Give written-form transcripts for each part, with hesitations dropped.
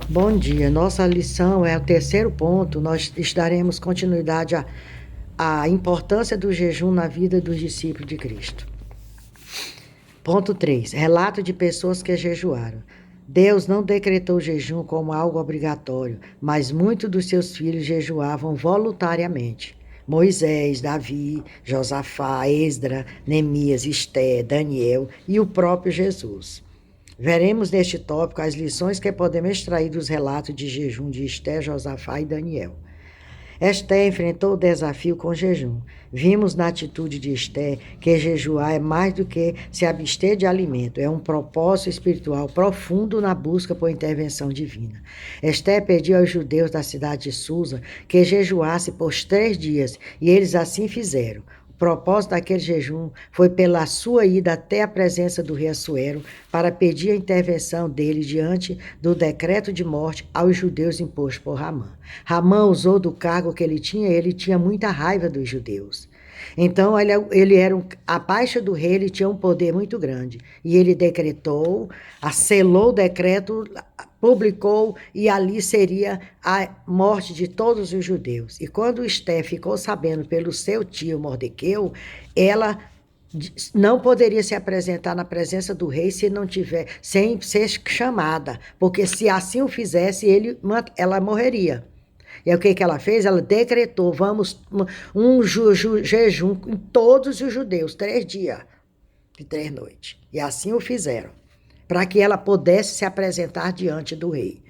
Bom dia. Nossa lição é o terceiro ponto. Nós daremos continuidade à importância do jejum na vida dos discípulos de Cristo. Ponto 3. Relato de pessoas que jejuaram. Deus não decretou o jejum como algo obrigatório, mas muitos dos seus filhos jejuavam voluntariamente. Moisés, Davi, Josafá, Esdra, Neemias, Esté, Daniel e o próprio Jesus. Veremos neste tópico as lições que podemos extrair dos relatos de jejum de Esté, Josafá e Daniel. Esté enfrentou o desafio com jejum. Vimos na atitude de Esté que jejuar é mais do que se abster de alimento, é um propósito espiritual profundo na busca por intervenção divina. Esté pediu aos judeus da cidade de Susa que jejuasse por 3 dias, e eles assim fizeram. O propósito daquele jejum foi pela sua ida até a presença do rei Assuero para pedir a intervenção dele diante do decreto de morte aos judeus imposto por Ramã. Ramã usou do cargo que ele tinha muita raiva dos judeus. Então, ele era abaixo do rei, ele tinha um poder muito grande. E ele decretou, selou o decreto, publicou, e ali seria a morte de todos os judeus. E quando Esté ficou sabendo pelo seu tio Mordequeu, ela não poderia se apresentar na presença do rei se não tiver, sem ser chamada, porque se assim o fizesse, ela morreria. E aí, o que ela fez? Ela decretou, vamos, jejum em todos os judeus, 3 dias e 3 noites. E assim o fizeram, para que ela pudesse se apresentar diante do rei.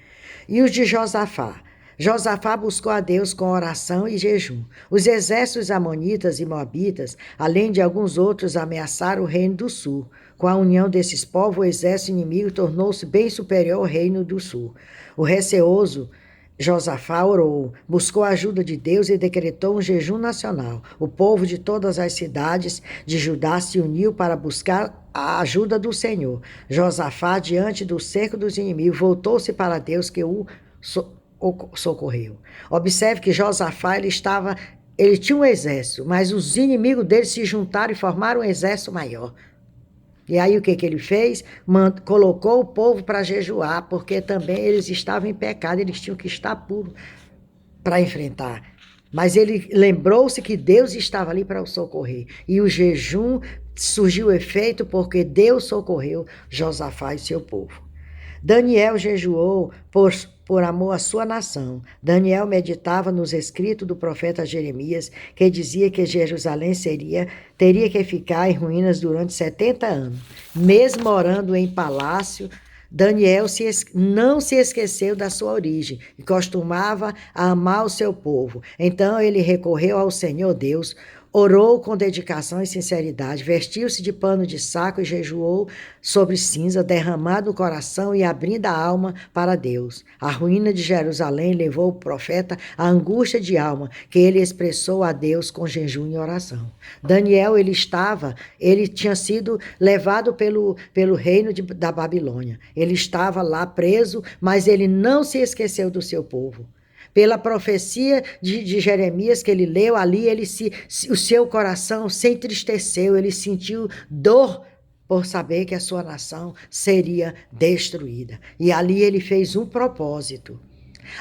E os de Josafá? Josafá buscou a Deus com oração e jejum. Os exércitos amonitas e moabitas, além de alguns outros, ameaçaram o reino do sul. Com a união desses povos, o exército inimigo tornou-se bem superior ao reino do sul. O receoso Josafá orou, buscou a ajuda de Deus e decretou um jejum nacional. O povo de todas as cidades de Judá se uniu para buscar a ajuda do Senhor. Josafá, diante do cerco dos inimigos, voltou-se para Deus que o socorreu. Observe que Josafá, ele tinha um exército, mas os inimigos dele se juntaram e formaram um exército maior. E aí o que ele fez? Colocou o povo para jejuar, porque também eles estavam em pecado, eles tinham que estar puros para enfrentar. Mas ele lembrou-se que Deus estava ali para o socorrer. E o jejum surgiu efeito porque Deus socorreu Josafá e seu povo. Daniel jejuou por amor à sua nação. Daniel meditava nos escritos do profeta Jeremias, que dizia que Jerusalém teria que ficar em ruínas durante 70 anos. Mesmo morando em palácio, Daniel não se esqueceu da sua origem e costumava amar o seu povo. Então ele recorreu ao Senhor Deus, orou com dedicação e sinceridade, vestiu-se de pano de saco e jejuou sobre cinza, derramado o coração e abrindo a alma para Deus. A ruína de Jerusalém levou o profeta à angústia de alma, que ele expressou a Deus com jejum e oração. Daniel, ele tinha sido levado pelo reino da Babilônia. Ele estava lá preso, mas ele não se esqueceu do seu povo. Pela profecia de Jeremias que ele leu ali, o seu coração se entristeceu, ele sentiu dor por saber que a sua nação seria destruída. E ali ele fez um propósito.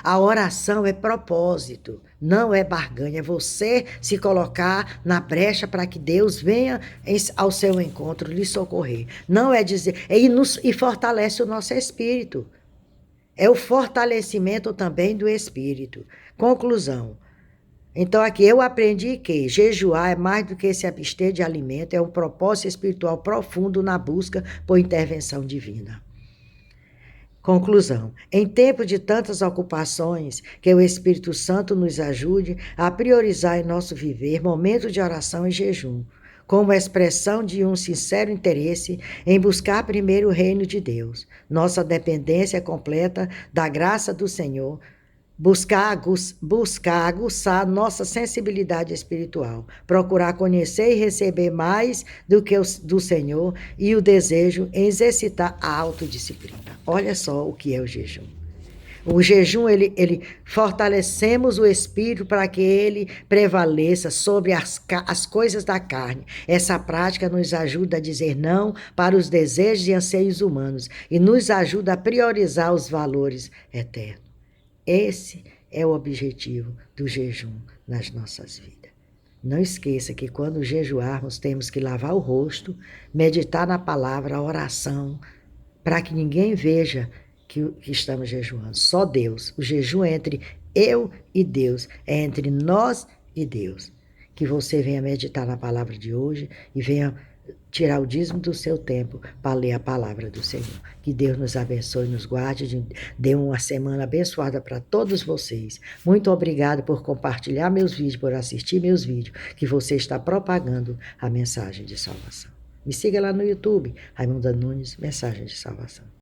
A oração é propósito, não é barganha, é você se colocar na brecha para que Deus venha ao seu encontro, lhe socorrer. Não é dizer, e fortalece o nosso espírito. É o fortalecimento também do espírito. Conclusão. Então, aqui eu aprendi que jejuar é mais do que se abster de alimento, é um propósito espiritual profundo na busca por intervenção divina. Conclusão. Em tempo de tantas ocupações, que o Espírito Santo nos ajude a priorizar em nosso viver momentos de oração e jejum, como expressão de um sincero interesse em buscar primeiro o reino de Deus. Nossa dependência completa da graça do Senhor, buscar aguçar nossa sensibilidade espiritual, procurar conhecer e receber mais do Senhor e o desejo em exercitar a autodisciplina. Olha só o que é o jejum. O jejum, ele fortalecemos o espírito para que ele prevaleça sobre as coisas da carne. Essa prática nos ajuda a dizer não para os desejos e anseios humanos e nos ajuda a priorizar os valores eternos. Esse é o objetivo do jejum nas nossas vidas. Não esqueça que quando jejuarmos, temos que lavar o rosto, meditar na palavra, a oração, para que ninguém veja que estamos jejuando. Só Deus. O jejum é entre eu e Deus, é entre nós e Deus. Que você venha meditar na palavra de hoje e venha tirar o dízimo do seu tempo para ler a palavra do Senhor. Que Deus nos abençoe, nos guarde, dê uma semana abençoada para todos vocês. Muito obrigado por compartilhar meus vídeos, por assistir meus vídeos, que você está propagando a mensagem de salvação. Me siga lá no YouTube, Raimunda Nunes, Mensagem de Salvação.